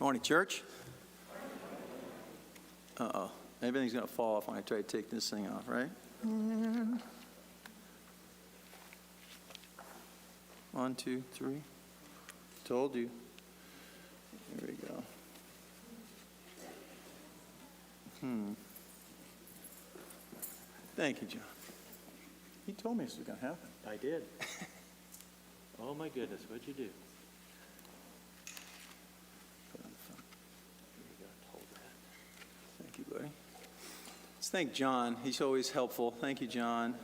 Morning, church. Uh-oh. Everything's going to fall off when I try to take this thing off, right? 1, 2, 3. Told you. Here we go. Thank you, John. He told me this was going to happen. I did. Oh my goodness, what'd you do? Put on the phone. Here you go, hold that. Thank you, buddy. Let's thank John. He's always helpful. Thank you, John.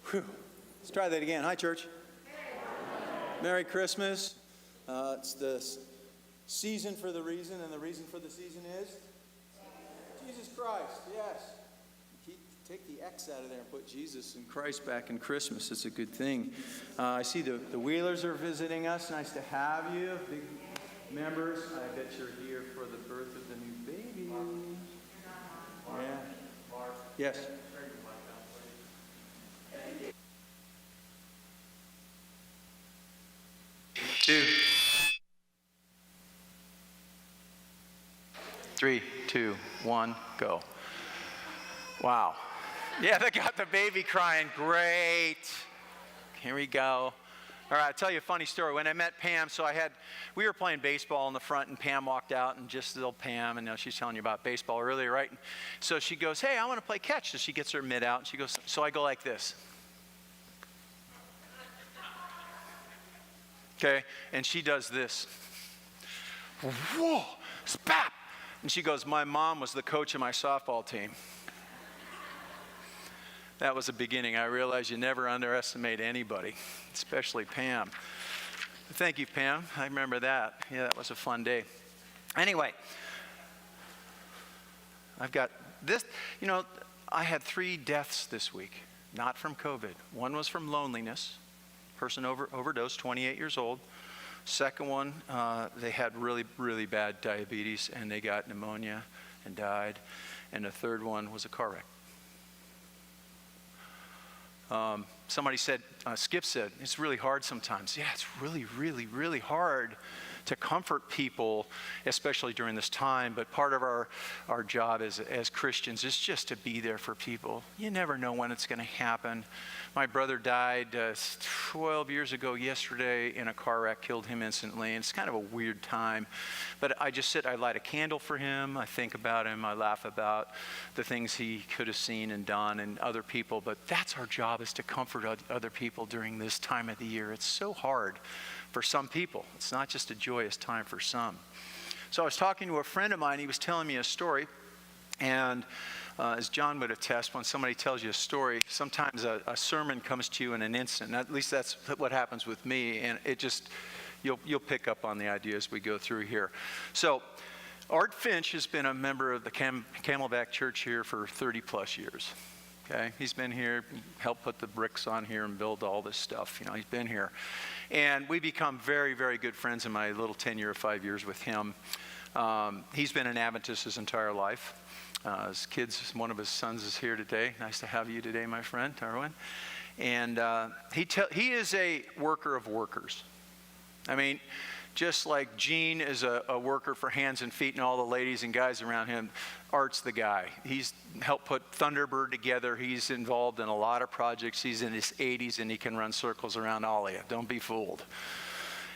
Whew. Let's try that again. Hi, church. Merry Christmas. It's the season for the reason, and the reason for the season is Jesus Christ. Yes. Take the X out of there and put Jesus and Christ back in Christmas. It's a good thing. I see the Wheelers are visiting us. Nice to have you. Big members. I bet you're here for the birth of the new baby. Yeah. Yes. 2, 3, 2, 1, go. Wow. Yeah, they got the baby crying. Great. Here we go. All right, I'll tell you a funny story. When I met Pam, we were playing baseball in the front, and Pam walked out, and just little Pam, and she's telling you about baseball earlier, right? So she goes, hey, I want to play catch. So she gets her mitt out, and she goes, so I go like this. Okay, and she does this. Whoa, spap! And she goes, my mom was the coach of my softball team. That was the beginning. I realized you never underestimate anybody, especially Pam. Thank you, Pam. I remember that. Yeah, that was a fun day. Anyway, I've got this. I had 3 deaths this week, not from COVID. One was from loneliness. Person overdosed, 28 years old. Second one, they had really, really bad diabetes, and they got pneumonia and died. And the third one was a car wreck. Somebody said, Skip said, it's really hard sometimes. Yeah, it's really, really, really hard to comfort people, especially during this time. But part of our job as Christians is just to be there for people. You never know when it's going to happen. My brother died 12 years ago yesterday in a car wreck, killed him instantly. And it's kind of a weird time. But I just I light a candle for him. I think about him. I laugh about the things he could have seen and done and other people. But that's our job, is to comfort other people during this time of the year. It's so hard for some people. It's not just a joyous time for some. So I was talking to a friend of mine. He was telling me a story. And as John would attest, when somebody tells you a story, sometimes a sermon comes to you in an instant. At least that's what happens with me. And it just, you'll pick up on the idea as we go through here. So Art Finch has been a member of the Camelback Church here for 30 plus years. Okay, he's been here, helped put the bricks on here and build all this stuff. He's been here. And we become very, very good friends in my little tenure of 5 years with him. He's been an Adventist his entire life. His kids, one of his sons is here today. Nice to have you today, my friend, Tarwin. And he is a worker of workers. I mean, just like Gene is a worker for hands and feet and all the ladies and guys around him, Art's the guy. He's helped put Thunderbird together. He's involved in a lot of projects. He's in his 80s, and he can run circles around all of you. Don't be fooled.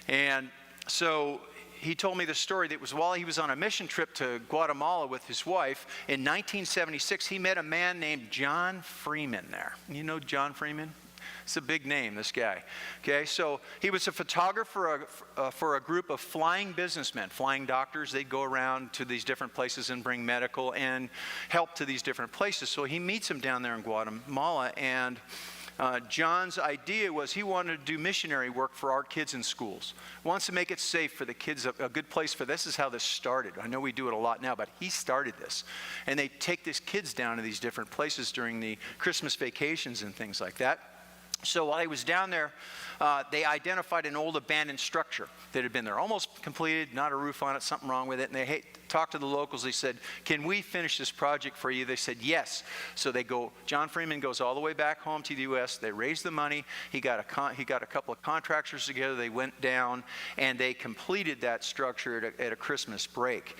And so he told me the story that was while he was on a mission trip to Guatemala with his wife in 1976, he met a man named John Freeman there. You know John Freeman? It's a big name, this guy. Okay, so he was a photographer for a group of flying businessmen, flying doctors. They'd go around to these different places and bring medical and help to these different places. So he meets him down there in Guatemala, and John's idea was he wanted to do missionary work for our kids in schools. Wants to make it safe for the kids, a good place for this. Is how this started. I know we do it a lot now, but he started this. And they take these kids down to these different places during the Christmas vacations and things like that. So while he was down there, they identified an old abandoned structure that had been there, almost completed, not a roof on it, something wrong with it. And they talked to the locals. They said, "Can we finish this project for you?" They said, "Yes." So they go. John Freeman goes all the way back home to the U.S. They raised the money. He got a couple of contractors together. They went down and they completed that structure at a Christmas break.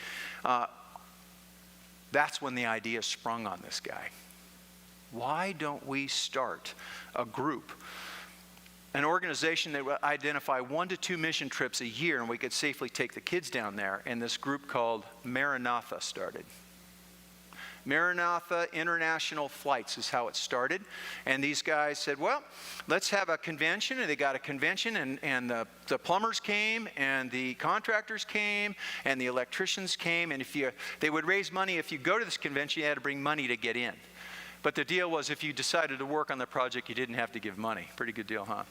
That's when the idea sprung on this guy. Why don't we start a group, an organization that would identify 1 to 2 mission trips a year, and we could safely take the kids down there? And this group called Maranatha started. Maranatha International Flights is how it started. And these guys said, well, let's have a convention. And they got a convention, and the plumbers came, and the contractors came, and the electricians came. And they would raise money. If you go to this convention, you had to bring money to get in. But the deal was, if you decided to work on the project, you didn't have to give money. Pretty good deal, huh?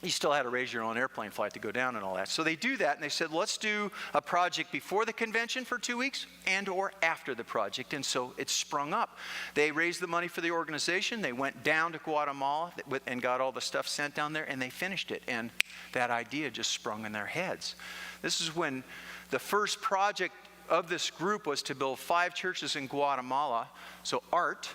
You still had to raise your own airplane flight to go down and all that. So they do that, and they said, let's do a project before the convention for 2 weeks and or after the project. And so it sprung up. They raised the money for the organization. They went down to Guatemala and got all the stuff sent down there, and they finished it. And that idea just sprung in their heads. This is when the first project of this group was to build 5 churches in Guatemala. So Art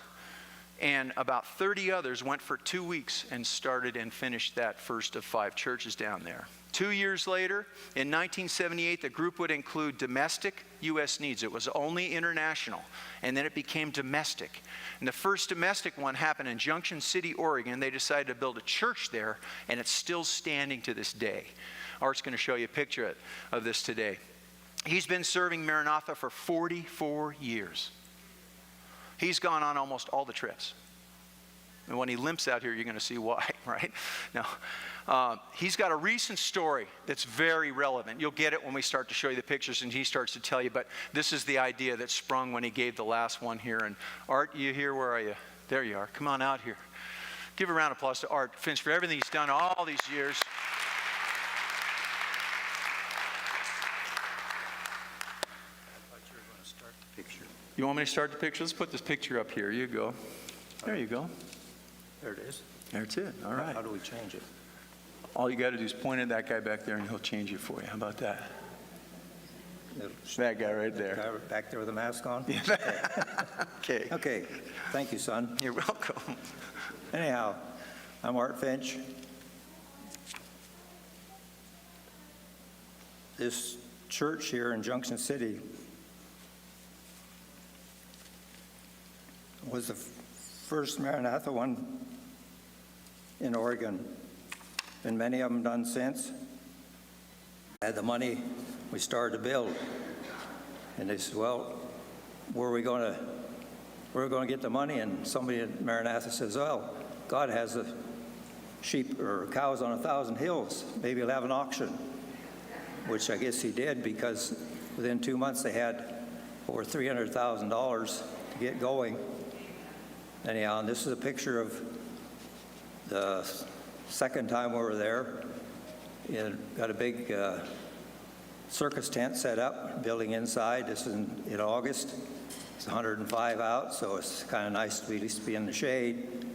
and about 30 others went for 2 weeks and started and finished that first of 5 churches down there. 2 years later, in 1978, the group would include domestic U.S. needs. It was only international, and then it became domestic. And the first domestic one happened in Junction City, Oregon. They decided to build a church there, and it's still standing to this day. Art's going to show you a picture of this today. He's been serving Maranatha for 44 years. He's gone on almost all the trips. And when he limps out here, you're going to see why, right? Now, he's got a recent story that's very relevant. You'll get it when we start to show you the pictures and he starts to tell you, but this is the idea that sprung when he gave the last one here. And Art, you here? Where are you? There you are. Come on out here. Give a round of applause to Art Finch for everything he's done all these years. You want me to start the picture? Let's put this picture up here. You go. There you go. There it is. There's it. All right. How do we change it? All you got to do is point at that guy back there, and he'll change it for you. How about that? That guy right there. Guy back there with a mask on? Okay. Okay. Thank you, son. You're welcome. Anyhow, I'm Art Finch. This church here in Junction City was the first Maranatha one in Oregon, and many of them done since. Had the money, we started to build, and they said, well, where are we going to get the money? And somebody at Maranatha says, well, God has a sheep or cows on 1,000 hills. Maybe he'll have an auction, which I guess he did, because within 2 months they had over $300,000 to get going. Anyhow, and this is a picture of the second time we were there. It got a big circus tent set up, building inside. This is in August. It's 105 out, so it's kind of nice to at least be in the shade.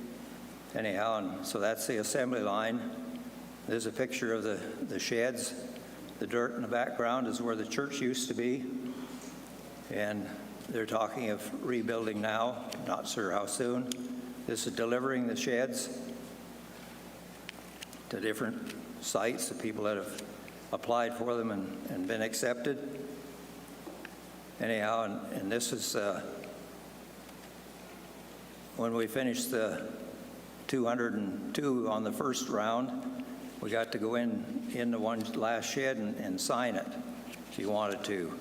Anyhow, and so that's the assembly line. There's a picture of the sheds. The dirt in the background is where the church used to be. And they're talking of rebuilding now, not sure how soon. This is delivering the sheds to different sites, the people that have applied for them and been accepted. Anyhow, and this is when we finished the 202 on the first round, we got to go in the one last shed and sign it if you wanted to.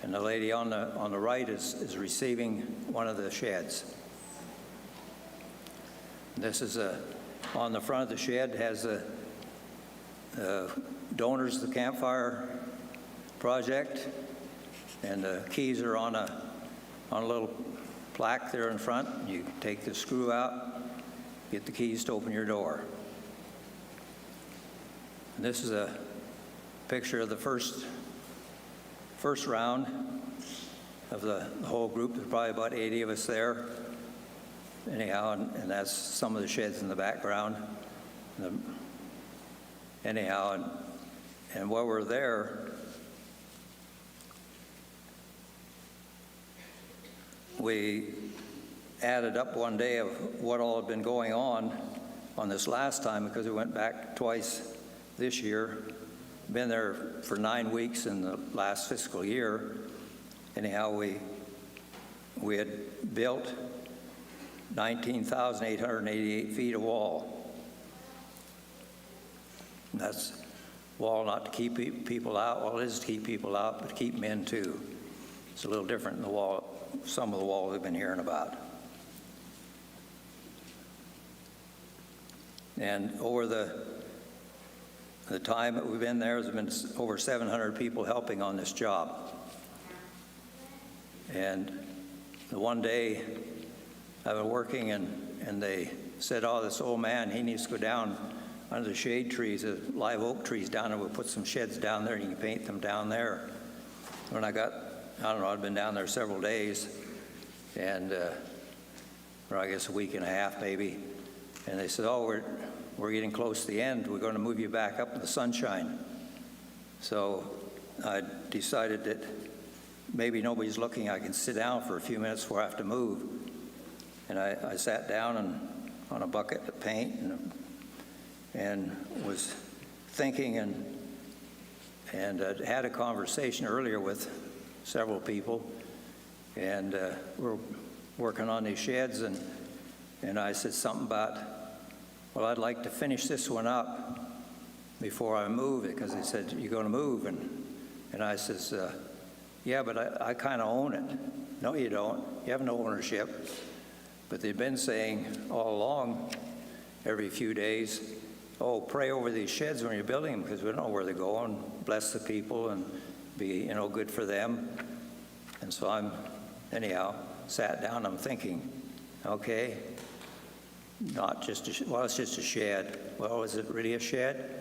And the lady on the right is receiving one of the sheds. This is on the front of the shed has donors of the campfire project, and the keys are on a little plaque there in front. You take the screw out, get the keys to open your door. And this is a picture of the first round of the whole group. There's probably about 80 of us there. anyhow, and that's some of the sheds in the background. Anyhow, and while we're there, we added up one day of what all had been going on this last time, because we went back twice this year. Been there for 9 weeks in the last fiscal year. Anyhow, we had built 19,888 feet of wall. And that's wall not to keep people out. Well, it is to keep people out, but to keep them in too. It's a little different than the wall, some of the wall we've been hearing about. And over the time that we've been there, there's been over 700 people helping on this job. And the one day I was working, and they said, oh, this old man, he needs to go down under the shade trees, the live oak trees down there. We'll put some sheds down there, and you can paint them down there. When I don't know, I'd been down there several days, and or I guess a week and a half maybe. And they said, oh, we're getting close to the end. We're going to move you back up in the sunshine. So I decided that maybe nobody's looking. I can sit down for a few minutes before I have to move. And I sat down on a bucket of paint and was thinking and had a conversation earlier with several people. And we're working on these sheds, and I said something about, well, I'd like to finish this one up before I move it, because they said, you're going to move? And I says, yeah, but I kind of own it. No, you don't. You have no ownership. But they've been saying all along, every few days, oh, pray over these sheds when you're building them, because we don't know where they're going. Bless the people and be, good for them. And so anyhow, sat down, I'm thinking, okay, not just well, it's just a shed. Well, is it really a shed?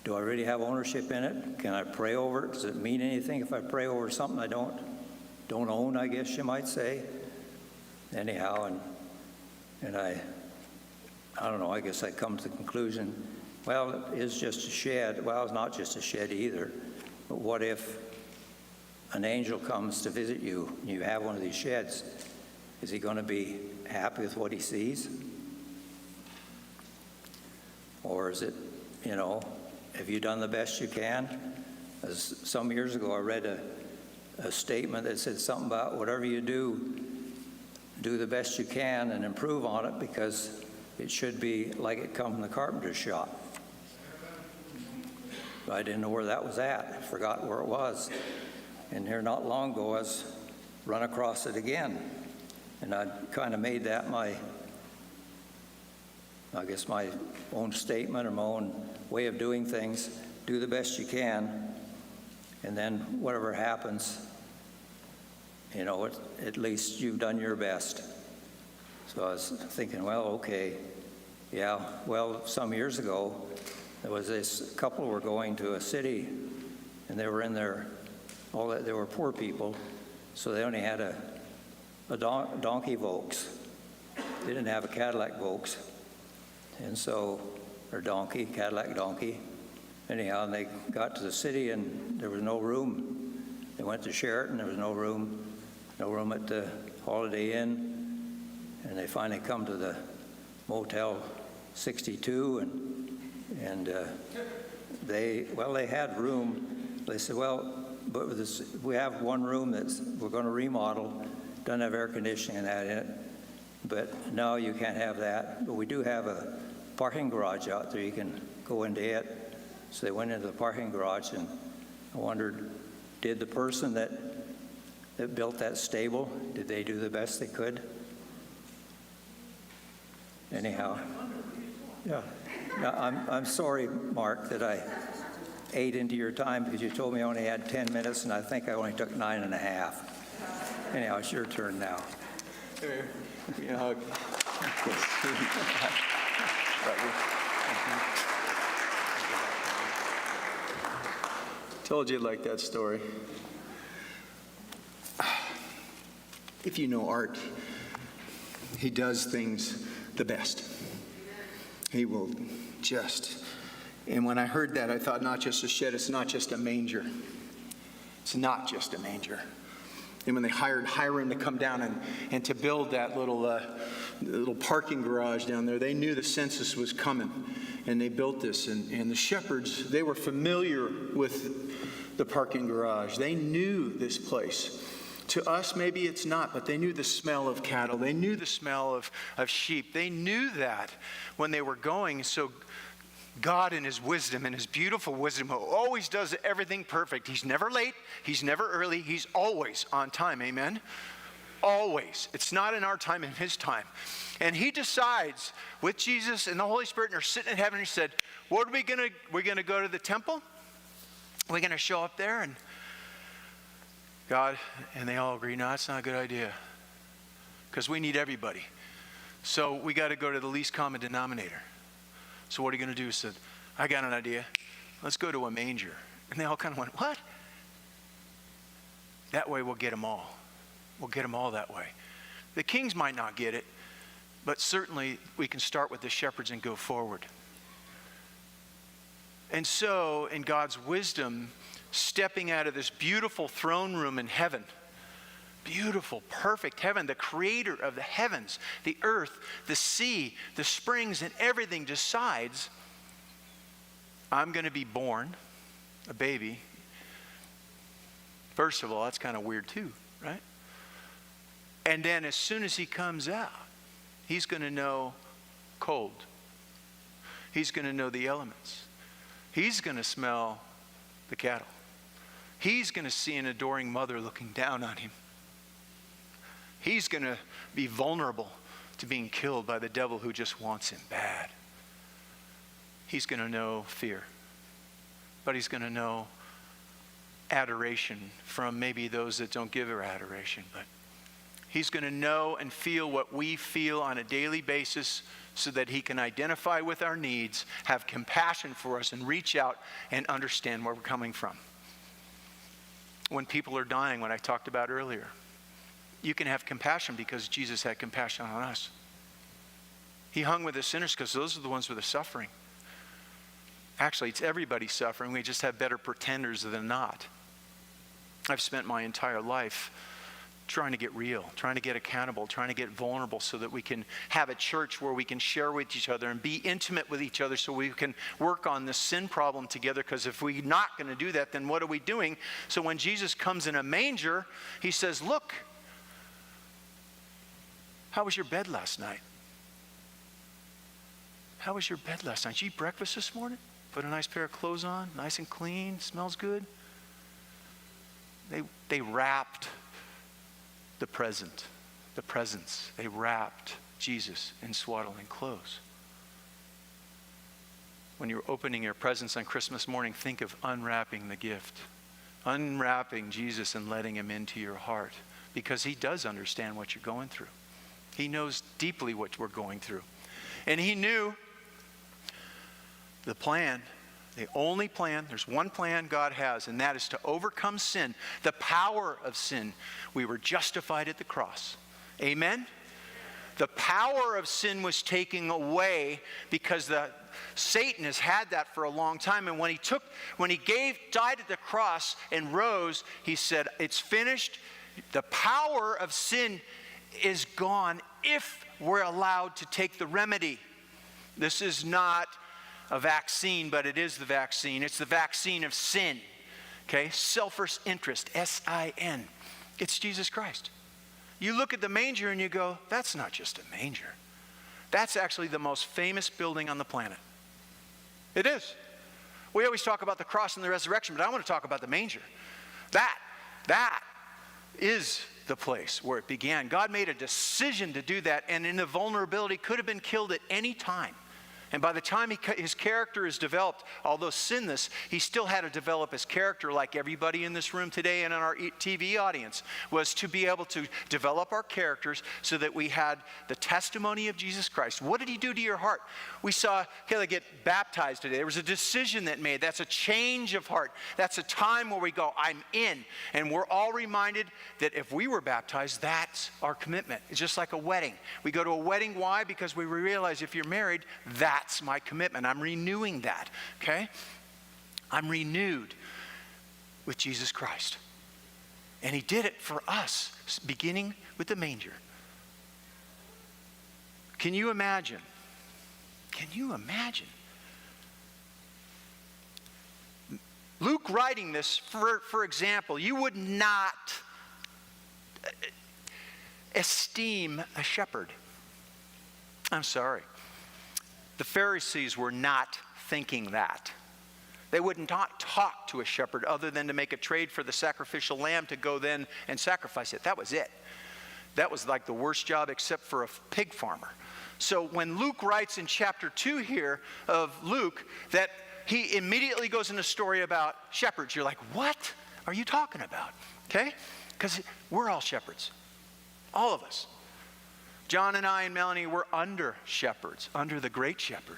Do I really have ownership in it? Can I pray over it? Does it mean anything if I pray over something I don't own, I guess you might say? Anyhow, and I don't know, I guess I come to the conclusion, well, it is just a shed. Well, it's not just a shed either. But what if an angel comes to visit you and you have one of these sheds? Is he going to be happy with what he sees? Or is it, have you done the best you can? As some years ago, I read a statement that said something about whatever you do the best you can and improve on it, because it should be like it come from the carpenter's shop. I didn't know where that was at. I forgot where it was. And here not long ago, I was run across it again. And I kind of made that my own statement or my own way of doing things. Do the best you can, and then whatever happens, at least you've done your best. So I was thinking, well, okay, yeah, well, some years ago, there was this couple were going to a city, and they were in there, they were poor people, so they only had a donkey Vaux. They didn't have a Cadillac Vaux. And so, or Cadillac donkey. Anyhow, and they got to the city, and there was no room. They went to Sheraton, there was no room at the Holiday Inn. And they finally come to the Motel 62, and they had room. They said, well, but we have one room we're going to remodel, doesn't have air conditioning and that in it, but no, you can't have that. But we do have a parking garage out there, you can go into it. So they went into the parking garage, and I wondered, did the person that built that stable, did they do the best they could? Anyhow, yeah. Now, I'm sorry, Mark, that I ate into your time, because you told me I only had 10 minutes, and I think I only took 9.5. Anyhow, it's your turn now. Here, give me a hug. Told you you'd like that story. If you know art, He does things the best. He will just... And when I heard that, I thought, not just a shed, it's not just a manger. It's not just a manger. And when they hired Hiram to come down and to build that little parking garage down there, they knew the census was coming. And they built this. And the shepherds, they were familiar with the parking garage. They knew this place. To us, maybe it's not, but they knew the smell of cattle. They knew the smell of sheep. They knew that when they were going. So God in his wisdom, in his beautiful wisdom, who always does everything perfect. He's never late. He's never early. He's always on time. Amen? Always. It's not in our time, in his time. And he decides with Jesus and the Holy Spirit, and they're sitting in heaven, and he said, what are we going to, we're going to go to the temple? We're going to show up there? And God, and they all agree, no, it's not a good idea. Because we need everybody. So we got to go to the least common denominator. So what are you going to do? He said, I got an idea. Let's go to a manger. And they all kind of went, what? That way we'll get them all. We'll get them all that way. The kings might not get it, but certainly we can start with the shepherds and go forward. And so, in God's wisdom, stepping out of this beautiful throne room in heaven, beautiful, perfect heaven, the creator of the heavens, the earth, the sea, the springs, and everything decides, I'm going to be born, a baby. First of all, that's kind of weird too, right? And then as soon as he comes out, he's going to know cold. He's going to know the elements. He's going to smell the cattle. He's going to see an adoring mother looking down on him. He's going to be vulnerable to being killed by the devil who just wants him bad. He's going to know fear. But he's going to know adoration from maybe those that don't give her adoration. But he's going to know and feel what we feel on a daily basis so that he can identify with our needs, have compassion for us, and reach out and understand where we're coming from. When people are dying, what I talked about earlier, you can have compassion because Jesus had compassion on us. He hung with the sinners because those are the ones with the suffering. Actually, it's everybody suffering. We just have better pretenders than not. I've spent my entire life trying to get real, trying to get accountable, trying to get vulnerable so that we can have a church where we can share with each other and be intimate with each other so we can work on this sin problem together, because if we're not going to do that, then what are we doing? So when Jesus comes in a manger, he says, look, how was your bed last night? How was your bed last night? Did you eat breakfast this morning? Put a nice pair of clothes on, nice and clean, smells good. They wrapped the presence. They wrapped Jesus in swaddling clothes. When you're opening your presents on Christmas morning, think of unwrapping the gift. Unwrapping Jesus and letting him into your heart. Because he does understand what you're going through. He knows deeply what we're going through. And he knew the plan, the only plan, there's one plan God has, and that is to overcome sin, the power of sin. We were justified at the cross. Amen? The power of sin was taken away because Satan has had that for a long time. And when he died at the cross and rose, he said, it's finished. The power of sin is gone if we're allowed to take the remedy. This is not a vaccine, but it is the vaccine. It's the vaccine of sin. Okay? Selfish interest, S-I-N. It's Jesus Christ. You look at the manger and you go, that's not just a manger. That's actually the most famous building on the planet. It is. We always talk about the cross and the resurrection, but I want to talk about the manger. That is the place where it began. God made a decision to do that, and in the vulnerability could have been killed at any time. And by the time his character is developed, although sinless, he still had to develop his character like everybody in this room today and in our TV audience, was to be able to develop our characters so that we had the testimony of Jesus Christ. What did he do to your heart? We saw Kayla get baptized today. There was a decision that made. That's a change of heart. That's a time where we go, I'm in. And we're all reminded that if we were baptized, that's our commitment. It's just like a wedding. We go to a wedding. Why? Because we realize if you're married, that's my commitment. I'm renewing that, okay? I'm renewed with Jesus Christ. And he did it for us, beginning with the manger. Can you imagine? Can you imagine? Luke writing this, for example, you would not esteem a shepherd. I'm sorry. The Pharisees were not thinking that. They would not talk to a shepherd other than to make a trade for the sacrificial lamb to go then and sacrifice it. That was it. That was like the worst job except for a pig farmer. So when Luke writes in chapter 2 here of Luke that he immediately goes into a story about shepherds, you're like, what are you talking about? Okay? Because we're all shepherds. All of us. John and I and Melanie, we're under shepherds, under the great shepherd.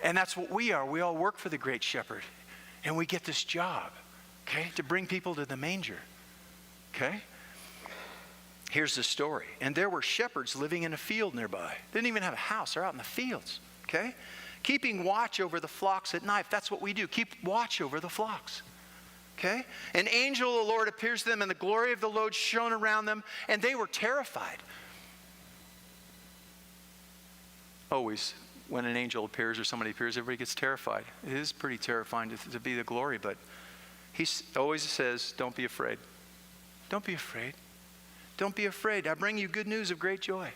And that's what we are. We all work for the great shepherd. And we get this job, okay, to bring people to the manger. Okay? Here's the story. And there were shepherds living in a field nearby. They didn't even have a house. They're out in the fields, okay? Keeping watch over the flocks at night. That's what we do. Keep watch over the flocks. Okay? An angel of the Lord appears to them, and the glory of the Lord shone around them, and they were terrified. Always, when an angel appears or somebody appears, everybody gets terrified. It is pretty terrifying to be the glory, but he always says, don't be afraid. Don't be afraid. Don't be afraid. I bring you good news of great joy.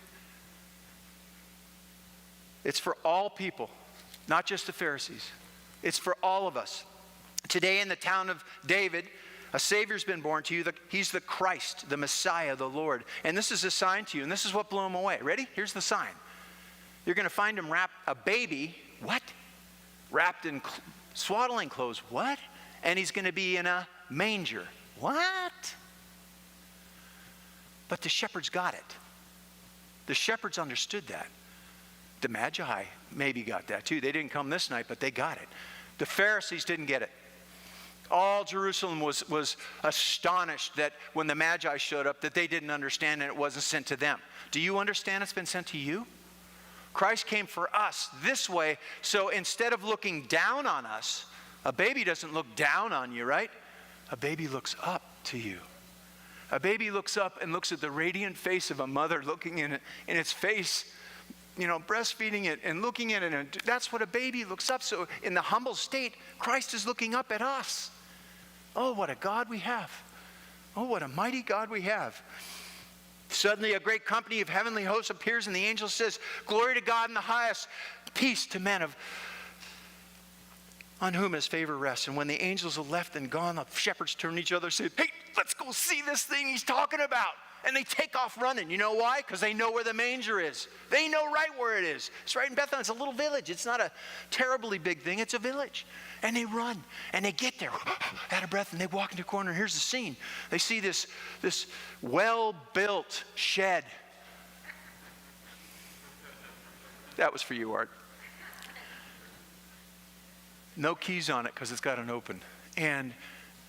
It's for all people, not just the Pharisees. It's for all of us. Today in the town of David, a Savior's been born to you. He's the Christ, the Messiah, the Lord. And this is a sign to you, and this is what blew him away. Ready? Here's the sign. You're going to find him a baby, what? Wrapped in swaddling clothes, what? And he's going to be in a manger, what? But the shepherds got it. The shepherds understood that. The Magi maybe got that too. They didn't come this night, but they got it. The Pharisees didn't get it. All Jerusalem was astonished that when the Magi showed up that they didn't understand and it wasn't sent to them. Do you understand it's been sent to you? Christ came for us this way, so instead of looking down on us, a baby doesn't look down on you, right? A baby looks up to you. A baby looks up and looks at the radiant face of a mother looking in its face, you know, breastfeeding it and looking at it. And that's what a baby looks up. So in the humble state, Christ is looking up at us. Oh, what a God we have. Oh, what a mighty God we have. Suddenly a great company of heavenly hosts appears, and the angel says, glory to God in the highest, peace to men on whom his favor rests. And when the angels have left and gone, the shepherds turn to each other and say, hey, let's go see this thing he's talking about. And they take off running. You know why? Because they know where the manger is. They know right where it is. It's right in Bethlehem. It's a little village. It's not a terribly big thing. It's a village. And they run. And they get there out of breath. And they walk into a corner. And here's the scene. They see this well-built shed. That was for you, Art. No keys on it because it's got an open. And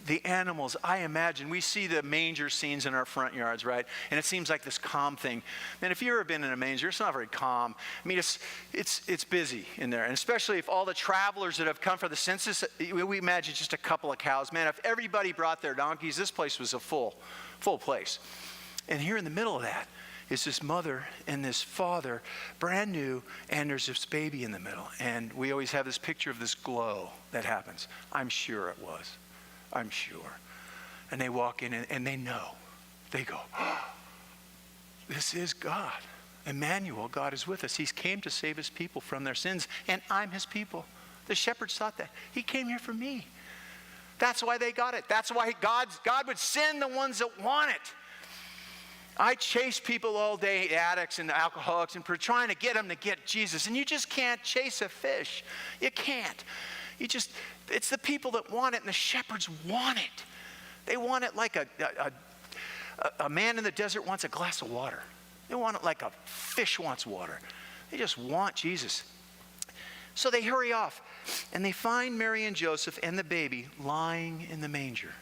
the animals, I imagine, we see the manger scenes in our front yards, right? And it seems like this calm thing. And if you've ever been in a manger, it's not very calm. I mean, it's busy in there. And especially if all the travelers that have come for the census, we imagine just a couple of cows. Man, if everybody brought their donkeys, this place was a full place. And here in the middle of that is this mother and this father, brand new, and there's this baby in the middle. And we always have this picture of this glow that happens. I'm sure it was. I'm sure. And they walk in and they know. They go, oh, this is God. Emmanuel, God is with us. He's came to save his people from their sins, and I'm his people. The shepherds thought that. He came here for me. That's why they got it. That's why God would send the ones that want it. I chase people all day, addicts and alcoholics, and trying to get them to get Jesus. And you just can't chase a fish. You can't. It's the people that want it, and the shepherds want it. They want it like a man in the desert wants a glass of water. They want it like a fish wants water. They just want Jesus. So they hurry off, and they find Mary and Joseph and the baby lying in the manger.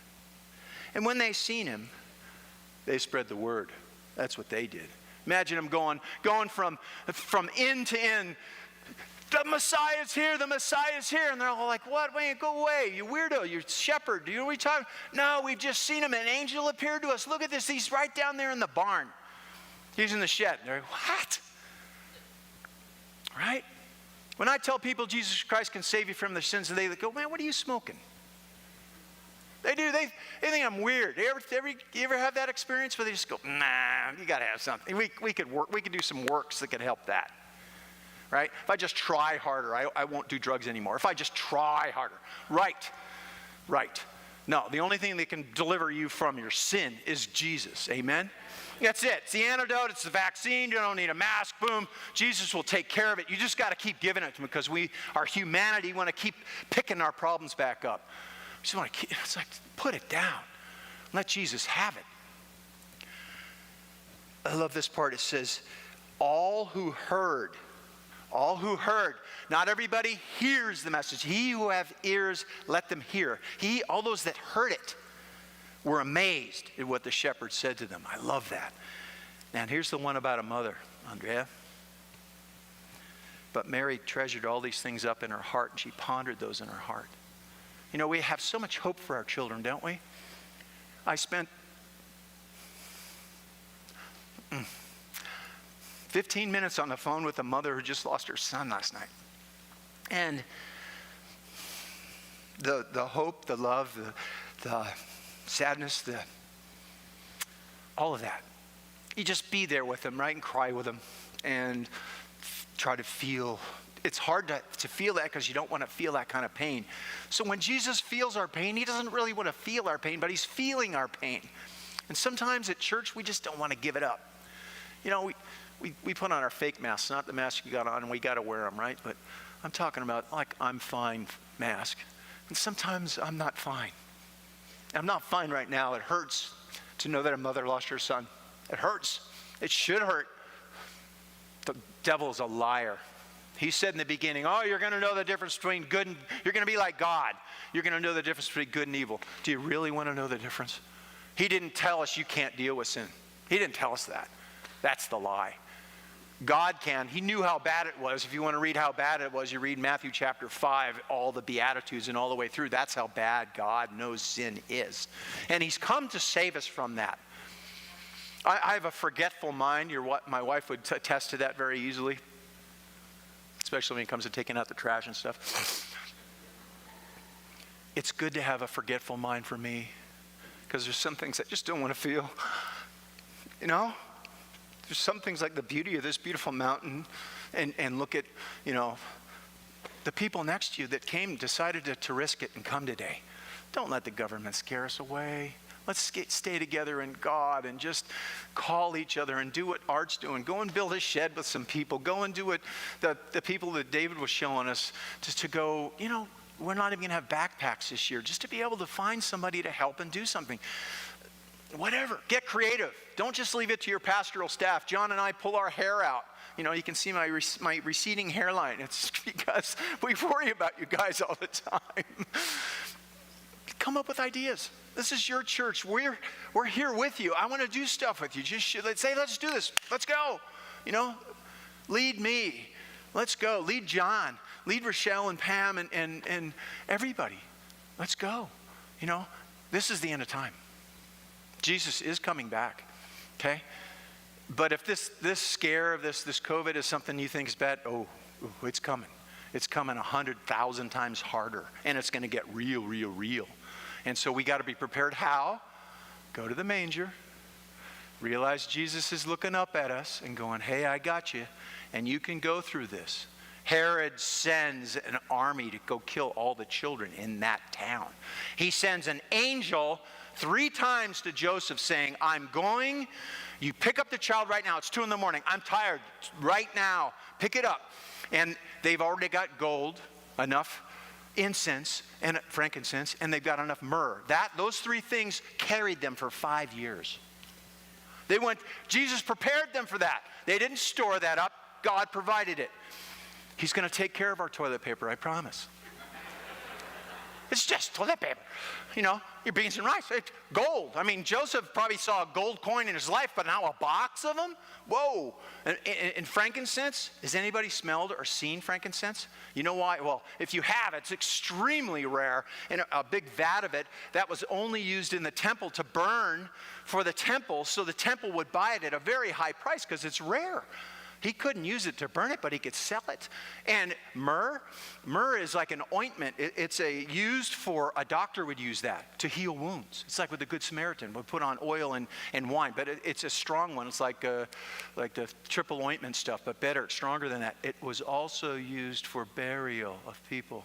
And when they seen him, they spread the word. That's what they did. Imagine them going from inn to inn. The Messiah's here, the Messiah's here. And they're all like, what? Wait, go away. You weirdo, you shepherd. Do you know what we're talking? No, we've just seen him. An angel appeared to us. Look at this. He's right down there in the barn. He's in the shed. They're like, what? Right? When I tell people Jesus Christ can save you from their sins, they go, man, what are you smoking? They do. They think I'm weird. You ever have that experience where they just go, nah, you got to have something. We could do some works that could help that. Right? If I just try harder, I won't do drugs anymore. If I just try harder. Right. No, the only thing that can deliver you from your sin is Jesus. Amen? That's it. It's the antidote. It's the vaccine. You don't need a mask. Boom. Jesus will take care of it. You just got to keep giving it to him because our humanity, want to keep picking our problems back up. We just want to keep, it's like, put it down. Let Jesus have it. I love this part. It says, all who heard. Not everybody hears the message. He who have ears, let them hear. All those that heard it were amazed at what the shepherd said to them. I love that. And here's the one about a mother, Andrea. But Mary treasured all these things up in her heart, and she pondered those in her heart. You know, we have so much hope for our children, don't we? I spent 15 minutes on the phone with a mother who just lost her son last night. And the hope, the love, the sadness, all of that. You just be there with them, right? And cry with them and try to feel. It's hard to feel that because you don't want to feel that kind of pain. So when Jesus feels our pain, he doesn't really want to feel our pain, but he's feeling our pain. And sometimes at church, we just don't want to give it up. You know, we put on our fake masks, not the mask you got on, and we got to wear them, right? But I'm talking about like I'm fine mask. And sometimes I'm not fine. I'm not fine right now. It hurts to know that a mother lost her son. It hurts. It should hurt. The devil's a liar. He said in the beginning, oh, you're going to know the difference between good and, you're going to be like God. You're going to know the difference between good and evil. Do you really want to know the difference? He didn't tell us you can't deal with sin. He didn't tell us that. That's the lie. God can. He knew how bad it was. If you want to read how bad it was, you read Matthew chapter 5, all the Beatitudes and all the way through. That's how bad God knows sin is. And he's come to save us from that. I have a forgetful mind. My wife would attest to that very easily, especially when it comes to taking out the trash and stuff. It's good to have a forgetful mind for me because there's some things I just don't want to feel. You know? There's some things like the beauty of this beautiful mountain and look at, you know, the people next to you that decided to risk it and come today. Don't let the government scare us away. Let's stay together in God and just call each other and do what Art's doing. Go and build a shed with some people. Go and do what the people that David was showing us, just to go, you know, we're not even going to have backpacks this year, just to be able to find somebody to help and do something. Whatever. Get creative. Don't just leave it to your pastoral staff. John and I pull our hair out. You know, you can see my receding hairline. It's because we worry about you guys all the time. Come up with ideas. This is your church. We're here with you. I want to do stuff with you. Let's do this. Let's go. You know, lead me. Let's go. Lead John. Lead Rochelle and Pam and everybody. Let's go. You know, this is the end of time. Jesus is coming back. Okay? But if this scare of this COVID is something you think is bad, it's coming. It's coming 100,000 times harder. And it's going to get real, real, real. And so we got to be prepared. How? Go to the manger. Realize Jesus is looking up at us and going, hey, I got you. And you can go through this. Herod sends an army to go kill all the children in that town. He sends an angel 3 times to Joseph saying, I'm going, you pick up the child right now. It's 2 a.m. I'm tired right now. Pick it up. And they've already got gold, enough incense and frankincense, and they've got enough myrrh. Those 3 things carried them for 5 years. Jesus prepared them for that. They didn't store that up. God provided it. He's going to take care of our toilet paper, I promise. It's just toilet paper. You know, your beans and rice. It's gold. I mean, Joseph probably saw a gold coin in his life, but now a box of them? Whoa. And frankincense, has anybody smelled or seen frankincense? You know why? Well, if you have, it's extremely rare. And a big vat of it that was only used in the temple to burn for the temple, so the temple would buy it at a very high price because it's rare. He couldn't use it to burn it, but he could sell it. And myrrh is like an ointment. It's used for, a doctor would use that to heal wounds. It's like with the Good Samaritan, would put on oil and wine, but it's a strong one. It's like the triple ointment stuff, but better, stronger than that. It was also used for burial of people.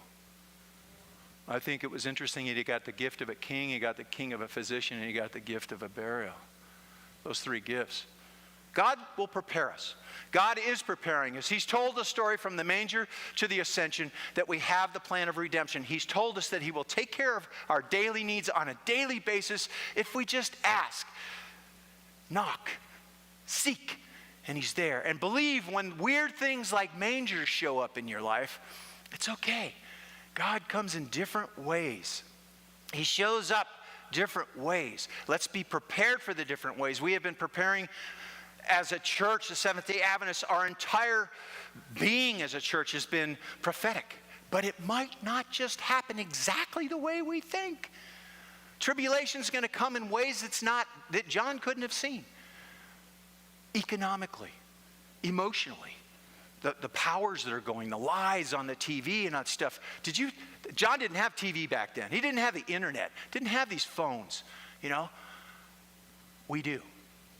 I think it was interesting that he got the gift of a king, he got the king of a physician, and he got the gift of a burial. Those 3 gifts. God will prepare us. God is preparing us. He's told the story from the manger to the ascension that we have the plan of redemption. He's told us that he will take care of our daily needs on a daily basis if we just ask, knock, seek, and he's there. And believe when weird things like mangers show up in your life, it's okay. God comes in different ways. He shows up different ways. Let's be prepared for the different ways. We have been preparing as a church, the Seventh-day Adventists, our entire being as a church has been prophetic. But it might not just happen exactly the way we think. Tribulation is going to come in ways that John couldn't have seen. Economically, emotionally, the powers that are going, the lies on the TV and that stuff. John didn't have TV back then. He didn't have the internet, didn't have these phones, you know. We do.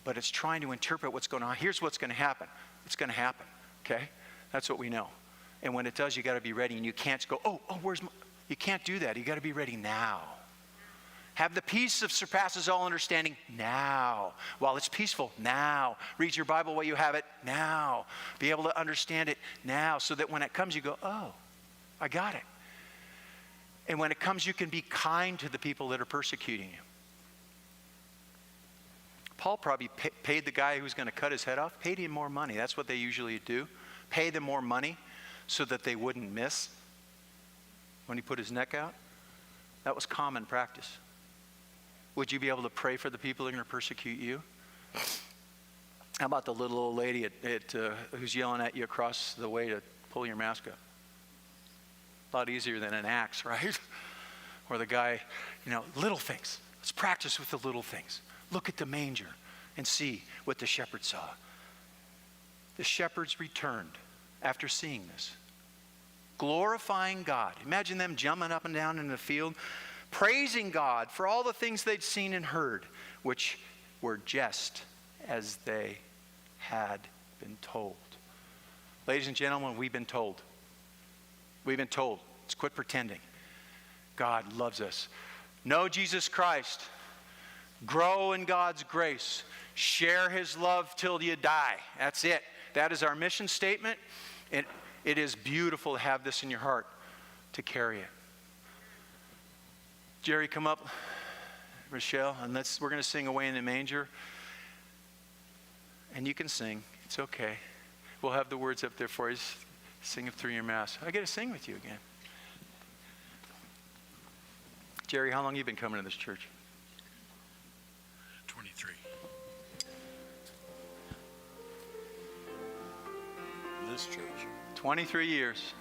But it's trying to interpret what's going on. Here's what's going to happen. It's going to happen, okay? That's what we know. And when it does, you got to be ready, and you can't go, you can't do that. You got to be ready now. Have the peace that surpasses all understanding now. While it's peaceful, now. Read your Bible while you have it now. Be able to understand it now, so that when it comes, you go, oh, I got it. And when it comes, you can be kind to the people that are persecuting you. Paul probably paid the guy who was going to cut his head off, paid him more money. That's what they usually do. Pay them more money so that they wouldn't miss when he put his neck out. That was common practice. Would you be able to pray for the people that are going to persecute you? How about the little old lady who's yelling at you across the way to pull your mask up? A lot easier than an axe, right? Or the guy, little things. Let's practice with the little things. Look at the manger and see what the shepherds saw. The shepherds returned after seeing this, glorifying God. Imagine them jumping up and down in the field, praising God for all the things they'd seen and heard, which were just as they had been told. Ladies and gentlemen, we've been told. We've been told. Let's quit pretending. God loves us. Know Jesus Christ. Grow in God's grace. Share his love till you die. That's it. That is our mission statement. And it is beautiful to have this in your heart, to carry it. Jerry, come up. Rochelle, and we're going to sing Away in the Manger. And you can sing. It's okay. We'll have the words up there for you. Sing it through your mass. I get to sing with you again. Jerry, how long have you been coming to this church? 23. This church. 23 years.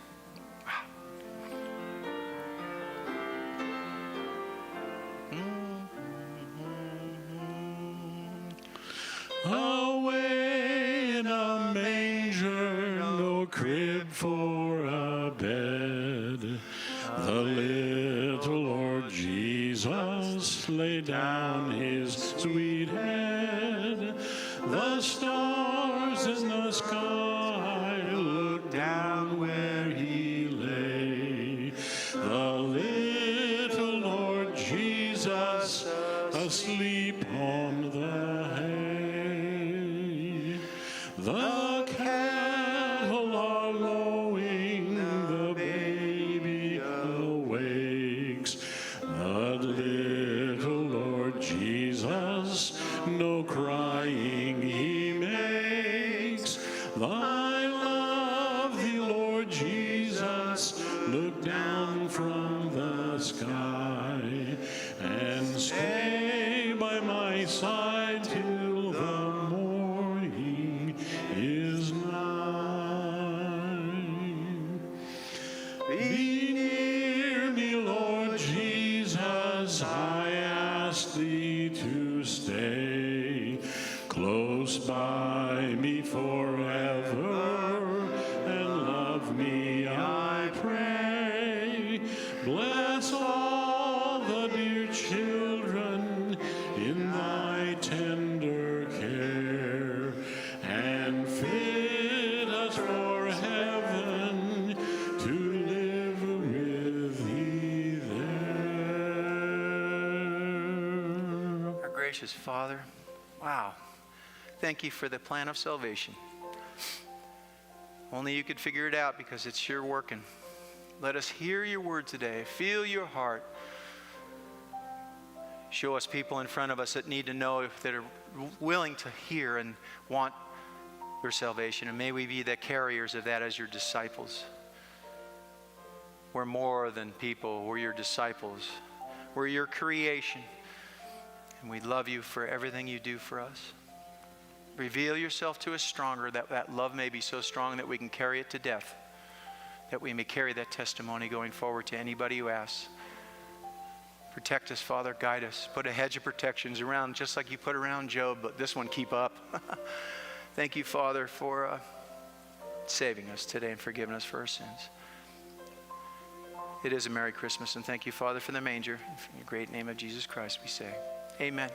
Away in a manger, no crib for a bed. The little Lord Jesus laid down his sweet head. The stars in the sky looked down where he lay. The little Lord Jesus from the sky, and stay by my side till the morning is nigh. Be near me, Lord Jesus, I ask thee to stay close by me forever, and love me, I pray. Bless all the dear children in thy tender care, and fit us for heaven to live with thee there. Our gracious Father, wow. Thank you for the plan of salvation. Only you could figure it out because it's your working. Let us hear your word today. Feel your heart. Show us people in front of us that need to know, that are willing to hear and want your salvation. And may we be the carriers of that as your disciples. We're more than people. We're your disciples. We're your creation. And we love you for everything you do for us. Reveal yourself to us stronger, that that love may be so strong that we can carry it to death, that we may carry that testimony going forward to anybody who asks. Protect us, Father. Guide us. Put a hedge of protections around, just like you put around Job, but this one keep up. Thank you, Father, for saving us today and forgiving us for our sins. It is a Merry Christmas, and thank you, Father, for the manger. In the great name of Jesus Christ, we say, amen.